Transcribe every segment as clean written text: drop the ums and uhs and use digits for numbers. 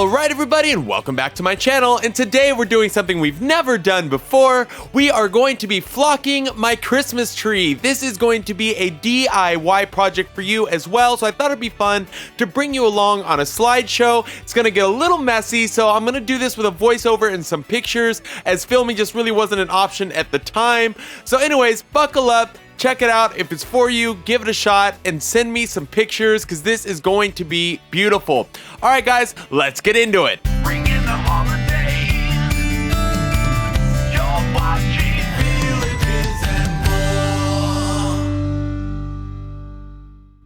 Alright everybody, and welcome back to my channel, and today we're doing something we've never done before. We are going to be flocking my Christmas tree. This is going to be a DIY project for you as well, so I thought it'd be fun to bring you along on a slideshow. It's gonna get a little messy, so I'm gonna do this with a voiceover and some pictures, as filming just really wasn't an option at the time. So anyways, buckle up. Check it out. If it's for you, give it a shot and send me some pictures because this is going to be beautiful. All right, guys, let's get into it. Bring in the holidays. You're watching Villages and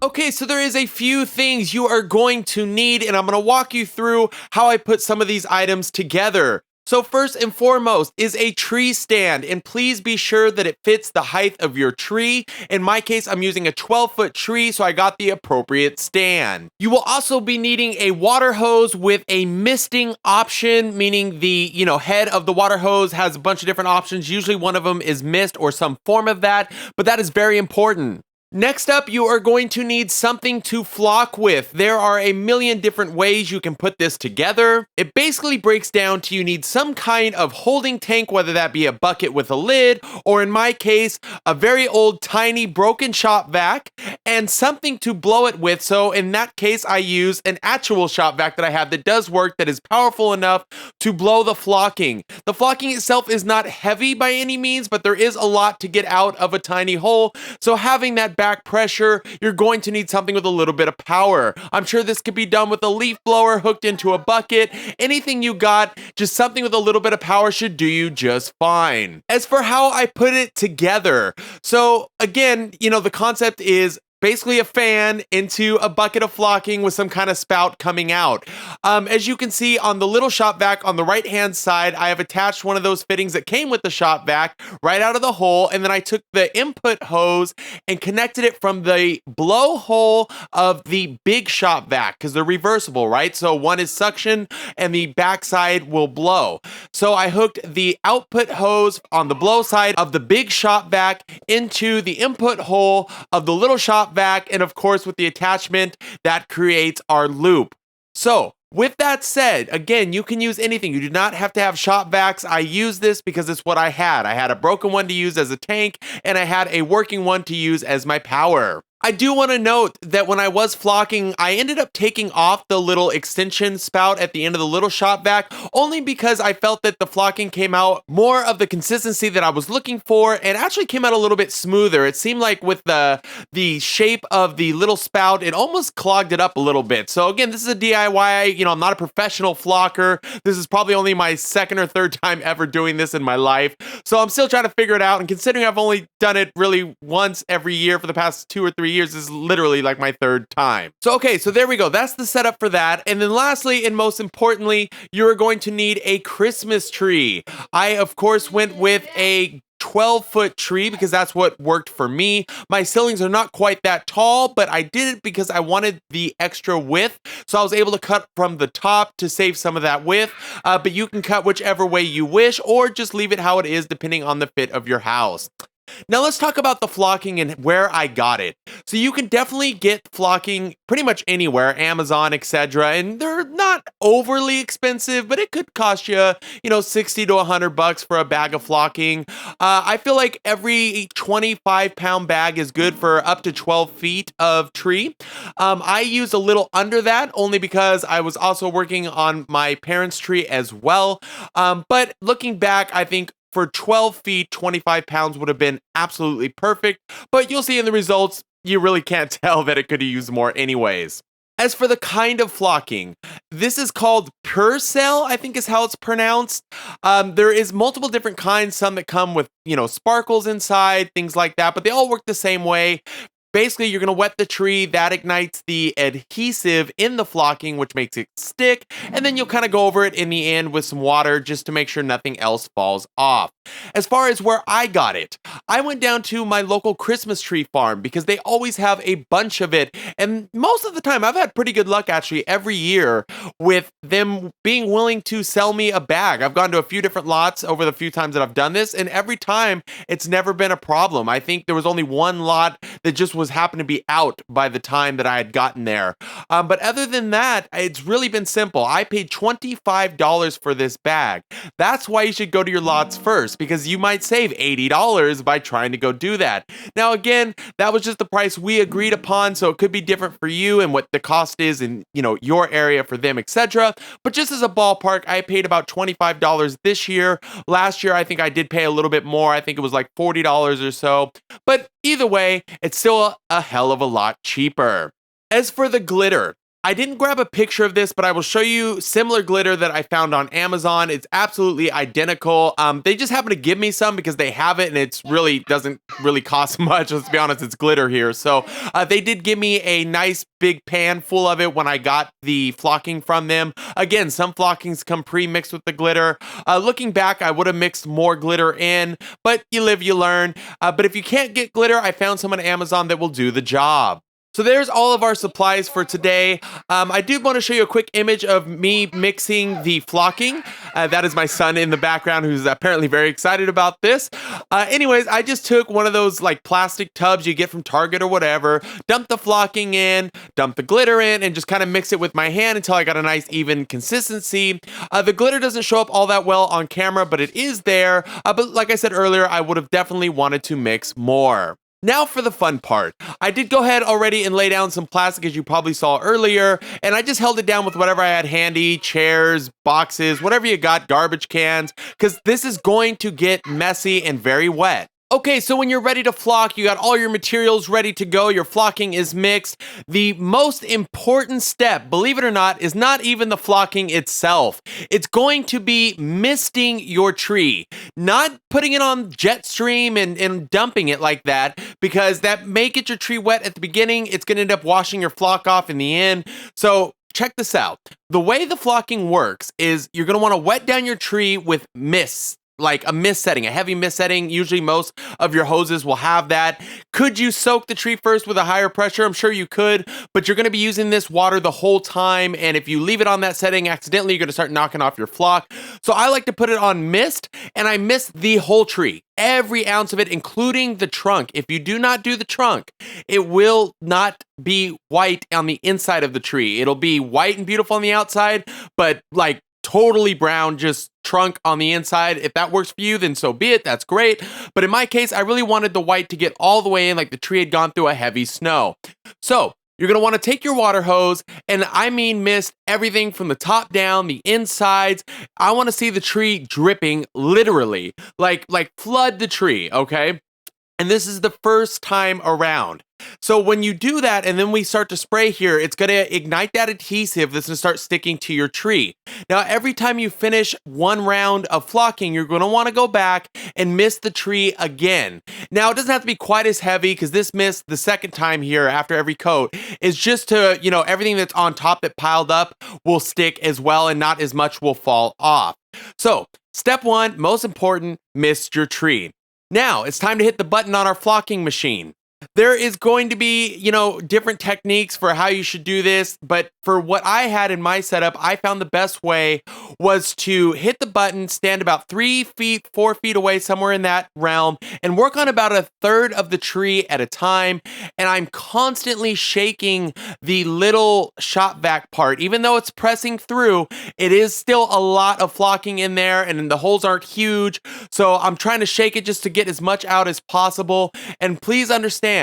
More. Okay, so there is a few things you are going to need, and I'm going to walk you through how I put some of these items together. So first and foremost is a tree stand, and please be sure that it fits the height of your tree. In my case, I'm using a 12-foot tree, so I got the appropriate stand. You will also be needing a water hose with a misting option, meaning the head of the water hose has a bunch of different options. Usually one of them is mist or some form of that, but that is very important. Next up, you are going to need something to flock with. There are a million different ways you can put this together. It basically breaks down to you need some kind of holding tank, whether that be a bucket with a lid, or in my case, a very old tiny broken shop vac, and something to blow it with. So in that case, I use an actual shop vac that I have that does work, that is powerful enough to blow the flocking. The flocking itself is not heavy by any means, but there is a lot to get out of a tiny hole. So having that back pressure, you're going to need something with a little bit of power. I'm sure this could be done with a leaf blower hooked into a bucket. Anything you got, just something with a little bit of power should do you just fine. As for how I put it together, so again, the concept is basically a fan into a bucket of flocking with some kind of spout coming out. As you can see on the little shop vac on the right hand side, I have attached one of those fittings that came with the shop vac right out of the hole, and then I took the input hose and connected it from the blow hole of the big shop vac, because they're reversible, right? So one is suction and the back side will blow. So I hooked the output hose on the blow side of the big shop vac into the input hole of the little shop vac, and of course with the attachment that creates our loop. So with that said, again, you can use anything. You do not have to have shop vacs. I use this because it's what I had. I had a broken one to use as a tank, and I had a working one to use as my power. I do want to note that when I was flocking, I ended up taking off the little extension spout at the end of the little shop vac, only because I felt that the flocking came out more of the consistency that I was looking for, and actually came out a little bit smoother. It seemed like with the shape of the little spout, it almost clogged it up a little bit. So again, this is a DIY. I'm not a professional flocker. This is probably only my second or third time ever doing this in my life. So I'm still trying to figure it out, and considering I've only done it really once every year for the past 2 or 3 years, is literally like my third time. So okay, so there we go. That's the setup for that. And then lastly, and most importantly, you're going to need a Christmas tree. I, of course, went with a 12-foot tree because that's what worked for me. My ceilings are not quite that tall, but I did it because I wanted the extra width. So I was able to cut from the top to save some of that width, but you can cut whichever way you wish, or just leave it how it is depending on the fit of your house. Now let's talk about the flocking and where I got it. So you can definitely get flocking pretty much anywhere, Amazon, etc. And they're not overly expensive, but it could cost you, 60 to $100 for a bag of flocking. I feel like every 25-pound bag is good for up to 12 feet of tree. I used a little under that only because I was also working on my parents' tree as well. But looking back, I think for 12 feet, 25 pounds would have been absolutely perfect, but you'll see in the results, you really can't tell that it could have used more anyways. As for the kind of flocking, this is called Purcell, I think is how it's pronounced. There is multiple different kinds, some that come with, sparkles inside, things like that, but they all work the same way. Basically, you're going to wet the tree, that ignites the adhesive in the flocking, which makes it stick, and then you'll kind of go over it in the end with some water just to make sure nothing else falls off. As far as where I got it, I went down to my local Christmas tree farm because they always have a bunch of it, and most of the time I've had pretty good luck actually every year with them being willing to sell me a bag. I've gone to a few different lots over the few times that I've done this, and every time it's never been a problem. I think there was only one lot that just was was happened to be out by the time that I had gotten there. But other than that, it's really been simple. I paid $25 for this bag. That's why you should go to your lots first, because you might save $80 by trying to go do that. Now, again, that was just the price we agreed upon, so it could be different for you and what the cost is in, your area for them, etc. But just as a ballpark, I paid about $25 this year. Last year, I think I did pay a little bit more. I think it was like $40 or so. But either way, it's still a hell of a lot cheaper. As for the glitter, I didn't grab a picture of this, but I will show you similar glitter that I found on Amazon. It's absolutely identical. They just happen to give me some because they have it, and it's really doesn't really cost much. Let's be honest, it's glitter here. So they did give me a nice big pan full of it when I got the flocking from them. Again, some flockings come pre-mixed with the glitter. Looking back, I would have mixed more glitter in, but you live, you learn. But if you can't get glitter, I found some on Amazon that will do the job. So there's all of our supplies for today. I do want to show you a quick image of me mixing the flocking. That is my son in the background, who's apparently very excited about this. Anyways, I just took one of those like plastic tubs you get from Target or whatever, dumped the flocking in, dumped the glitter in, and just kind of mix it with my hand until I got a nice even consistency. The glitter doesn't show up all that well on camera, but it is there. But like I said earlier, I would have definitely wanted to mix more. Now for the fun part. I did go ahead already and lay down some plastic, as you probably saw earlier, and I just held it down with whatever I had handy, chairs, boxes, whatever you got, garbage cans, because this is going to get messy and very wet. Okay, so when you're ready to flock, you got all your materials ready to go, your flocking is mixed. The most important step, believe it or not, is not even the flocking itself. It's going to be misting your tree, not putting it on jet stream and dumping it like that, because that may get your tree wet at the beginning. It's going to end up washing your flock off in the end. So check this out. The way the flocking works is you're going to want to wet down your tree with mist. Like a mist setting, a heavy mist setting. Usually most of your hoses will have that. Could you soak the tree first with a higher pressure? I'm sure you could, but you're going to be using this water the whole time, and if you leave it on that setting accidentally, you're going to start knocking off your flock. So I like to put it on mist, and I mist the whole tree, every ounce of it, including the trunk. If you do not do the trunk, it will not be white on the inside of the tree. It'll be white and beautiful on the outside, but like totally brown, just trunk on the inside. If that works for you, then so be it. That's great. But in my case, I really wanted the white to get all the way in, like the tree had gone through a heavy snow. So you're going to want to take your water hose, and I mean mist everything from the top down, the insides. I want to see the tree dripping, literally, like flood the tree, okay? And this is the first time around. So when you do that, and then we start to spray here, it's going to ignite that adhesive that's going to start sticking to your tree. Now, every time you finish one round of flocking, you're going to want to go back and mist the tree again. Now, it doesn't have to be quite as heavy, because this mist, the second time here after every coat, is just to, everything that's on top that piled up will stick as well, and not as much will fall off. So, step one, most important, mist your tree. Now, it's time to hit the button on our flocking machine. There is going to be, different techniques for how you should do this, but for what I had in my setup, I found the best way was to hit the button, stand about 3 feet, 4 feet away, somewhere in that realm, and work on about a third of the tree at a time. And I'm constantly shaking the little shop vac part. Even though it's pressing through, it is still a lot of flocking in there, and the holes aren't huge. So I'm trying to shake it just to get as much out as possible. And please understand,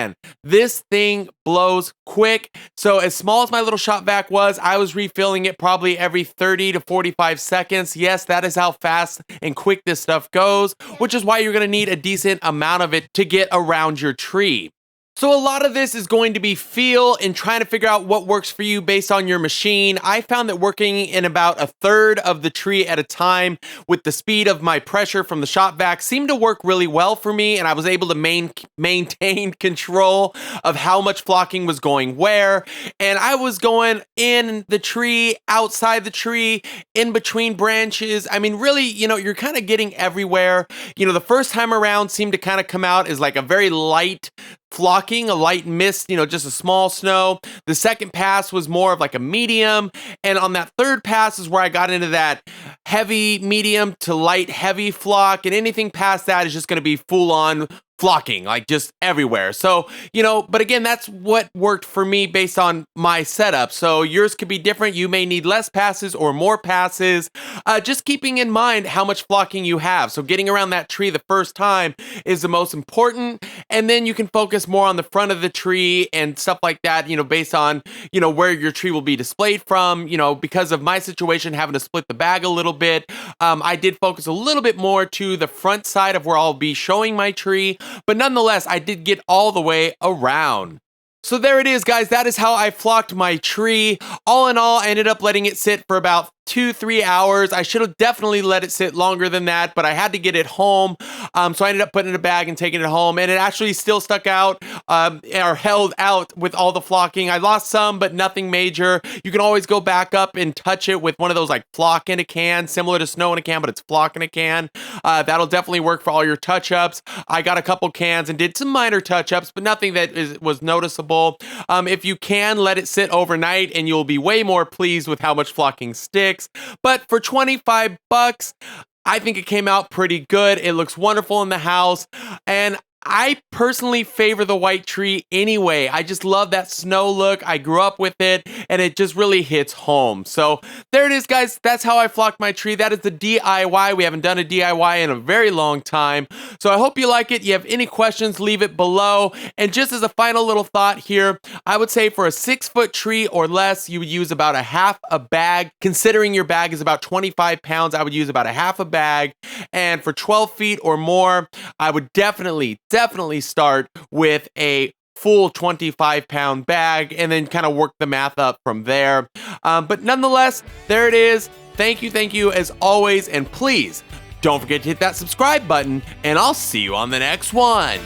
this thing blows quick. So as small as my little shop vac was, I was refilling it probably every 30 to 45 seconds. Yes, that is how fast and quick this stuff goes, which is why you're going to need a decent amount of it to get around your tree. So a lot of this is going to be feel and trying to figure out what works for you based on your machine. I found that working in about a third of the tree at a time with the speed of my pressure from the shop vac seemed to work really well for me, and I was able to maintain control of how much flocking was going where. And I was going in the tree, outside the tree, in between branches. I mean, really, you're kind of getting everywhere. The first time around seemed to kind of come out as like a very light flocking, a light mist, just a small snow. The second pass was more of like a medium. And on that third pass is where I got into that heavy, medium to light, heavy flock. And anything past that is just going to be full on flocking, like just everywhere. So, but again, that's what worked for me based on my setup. So yours could be different. You may need less passes or more passes. Just keeping in mind how much flocking you have. So getting around that tree the first time is the most important. And then you can focus more on the front of the tree and stuff like that, based on, where your tree will be displayed from. Because of my situation, having to split the bag a little bit, I did focus a little bit more to the front side of where I'll be showing my tree. But nonetheless, I did get all the way around. So there it is, guys. That is how I flocked my tree. All in all, I ended up letting it sit for about 2-3 hours. I should have definitely let it sit longer than that, but I had to get it home. So I ended up putting it in a bag and taking it home, and it actually still stuck out or held out with all the flocking. I lost some, but nothing major. You can always go back up and touch it with one of those like flock in a can, similar to snow in a can, but it's flock in a can. That'll definitely work for all your touch-ups. I got a couple cans and did some minor touch-ups, but nothing that was noticeable. If you can, let it sit overnight, and you'll be way more pleased with how much flocking sticks. But for $25, I think it came out pretty good. It looks wonderful in the house, and I personally favor the white tree anyway. I just love that snow look. I grew up with it, and it just really hits home. So there it is, guys. That's how I flocked my tree. That is the DIY. We haven't done a DIY in a very long time. So I hope you like it. You have any questions, leave it below. And just as a final little thought here, I would say for a 6-foot tree or less, you would use about a half a bag. Considering your bag is about 25 pounds, I would use about a half a bag. And for 12 feet or more, I would definitely start with a full 25-pound bag and then kind of work the math up from there. But nonetheless, there it is. Thank you as always. And please don't forget to hit that subscribe button, and I'll see you on the next one.